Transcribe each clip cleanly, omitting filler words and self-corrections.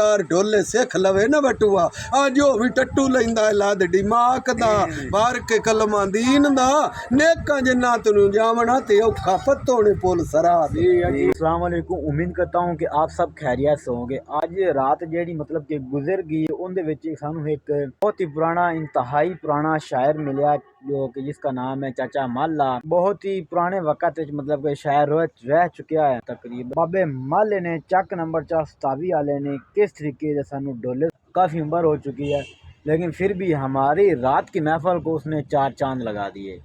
यार ढोले सिख लवे ना बटुआ जो भी टट्टू लैंदा है लाद दिमाग दा बार के कलमा दीन दा नेका जन्नत नु जावना ते औखा पत्तों पुल सरा दे। अस्सलाम वालेकुम, उम्मीद करता हूँ कि आप सब खैरियत से होंगे। आज रात जेड़ी मतलब कि गुजर गई उनदे विच सानू एक बहुत ही पुराना इंतहाई पुराना शायर मिलया जो कि जिसका नाम है चाचा माला। बहुत ही पुराने वक्त विच मतलब कि शायर रह चुका है। तकरीबन बाबे माले ने चक नंबर 427 वाले ने किस तरीके से सानू डोले, काफ़ी उम्र हो चुकी है लेकिन फिर भी हमारी रात की महफल को उसने चार चांद लगा दिए।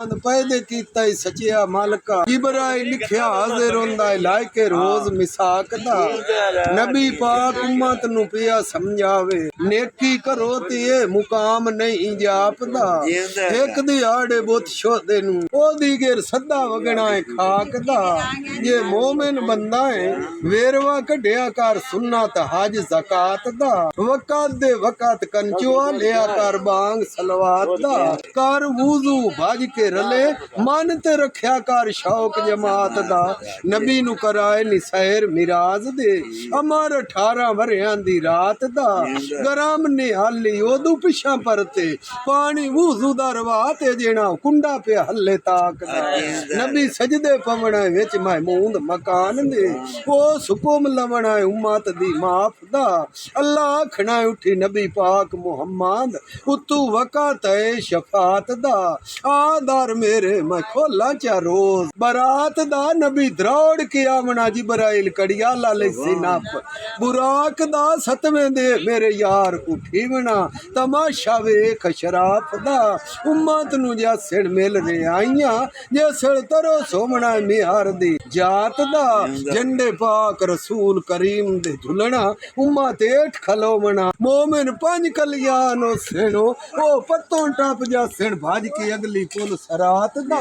पैदे कीता सचिया मालका जिबराइल लिखिया हाजिर होंदा है लायके रोज मिसाक दा नबी पाक उम्मत नु पिया समझावे नेकी करो ते ये मुकाम नहीं जापदा एक दिहाड़े बुत शोदे नु ओदी गेर सदा वगना है खाक दा ये मोमिन बंदा है वेरवा कढिया कर सुन्नत हज ज़कात दा वक़्त दे वक़्त कंचुआ लिया कर बांग सलवात दा कर वुजू भज के रले मन ते रखिया कर शौक जमात दा नबी नु कराए नी सैर मिराज दे अमर 18 वरियां दी रात दा गरम ने हाली ओदू पिछा परते पानी वुजू दा रवा ते जेना कुंडा पे हल्ले ताक दा नबी सजदे पवना विच महमूद मकान दे ओ सुकुम लवना उम्मत दी माफ दा अल्लाह आखना उठी नबी पाक मुहम्मद उतू वक़्त है शफात दा आदर मेरे मैं खोला चा रोज बरात दा नबी द्रौड़ के आमना जिबराइल कड़िया लाले सिनप बुराक दा सतवें दे मेरे यार उठी बना तमाशा वेख शराफ दा उम्मत नु जा सिर मिल रे आईया जे सिर तरो सोमना मिहार दी जात दा झंडे पाक रसूल करीम दे झुलना उम्मत एठ खलोवना मोमिन पंज कलियानो सेनो ओ पत्तों टप जा सिर भाज के अगली पुल सरात दा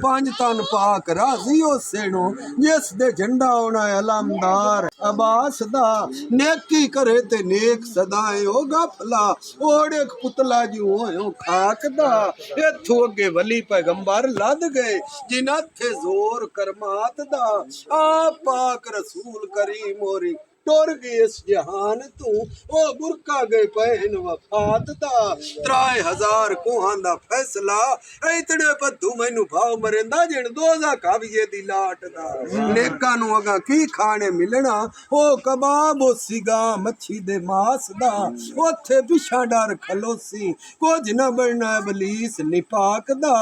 पंज तन पाक राजी हो सेनो जिस दे झंडा होना अलमदार अब्बास दा नेकी करे ते नेक सदाए ओ गफला ओड़े पुतला जू होयो खाक दा इथों अगे वली पैगंबर लद गए जिन्हां थे जोर करमात दा आप पाक रसूल करीम होरी टुर गए इस जहान तू ओ बुरका गए पहन वफात दा 3000 कोहां दा फैसला इतने पद्धू मैनू भाव मरेंदा जिन दोजा काविये दी लाट दा नेका नु अगा की खाने मिलना ओ कबाब ओ सिगा मच्छी दे मास दा ओथे पिछा डर खलोसी कुछ न बनना इबलीस निपाक दा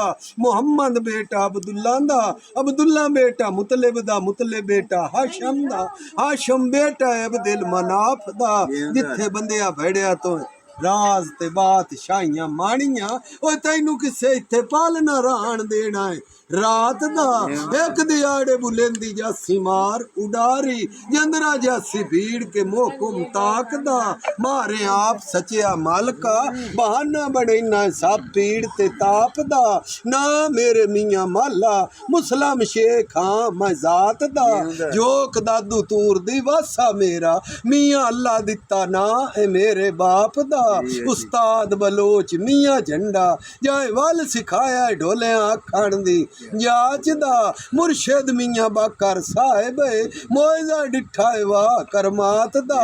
मुहम्मद बेटा अब्दुल्ला दा अब्दुल्ला बेटा मुतलिब दा मुतलिब बेटा हाशम दा हाशम बेटा अब्दुल मनाफ दा जिथे बंदिया भेड़िया तो राज ते बात शाइयां माणियां ओ तैनू किसे इथे पालना रान देना है रात दा एक दिहाड़े बुलेंदी जासी मार उडारी जंदरा जासी भीड़ के मोहकुम ताक दा मारे आप सचिया मालका बहाना बड़ेना सब पीड़ ते ताप दा ना मेरे मियां माला मुसलम शेख हाँ मैं जात दा जोक दादू तूर दी वासा मेरा मियां अल्लाह दिता ना ए मेरे बाप दा उस्ताद बलोच मियां झंडा जाए वल सिखाया ढोले आखण दी जाच दा मुर्शिद मियां बाकर साहिब मोइजा डिठा वाह करमात दा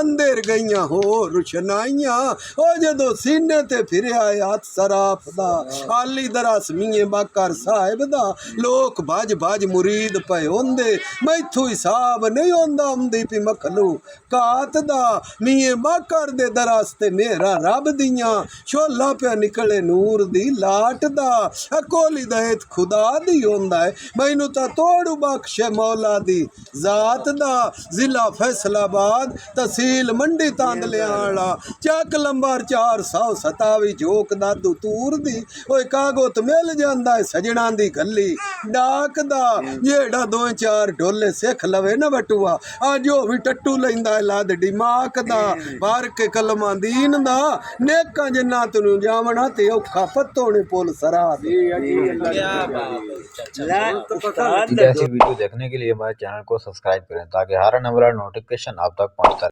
अंदर गईयां हो रुशनाइयां ओ जदों सीने ते फिरिया हाथ सराफ दा आली दरस मियां बाकर साहिब दा लोक भज भज मुरीद पे होंदे मैथू हिसाब नहीं होंदा आंदी पी मखलू कात दा मियां बाकर दे दरस ते मेरा रब दियां शोला पे निकले नूर दी लाट दा अकोली दैत खुदा दी होंदा है मैनू ता तोड़ू बख्शे मौला दी जात दा जिला फैसलाबाद तहसील मंडी तांदलियाला चक लंबर 427 जोक दादू तूर दी ओए कागोत मिल जांदा है सजना दी गली डाक दा जेड़ा 2-4 ढोले सिख लवे ना बटुआ जो भी टट्टू लैंदा है लाद दिमाग दा बार के कलमा दीन दा नेका जन्नत नु जावना ते औखा पत्तों पुल सरा दे। ऐसी वीडियो देखने के लिए हमारे चैनल को सब्सक्राइब करें ताकि हर आने वाला नोटिफिकेशन आप तक पहुंचता रहे।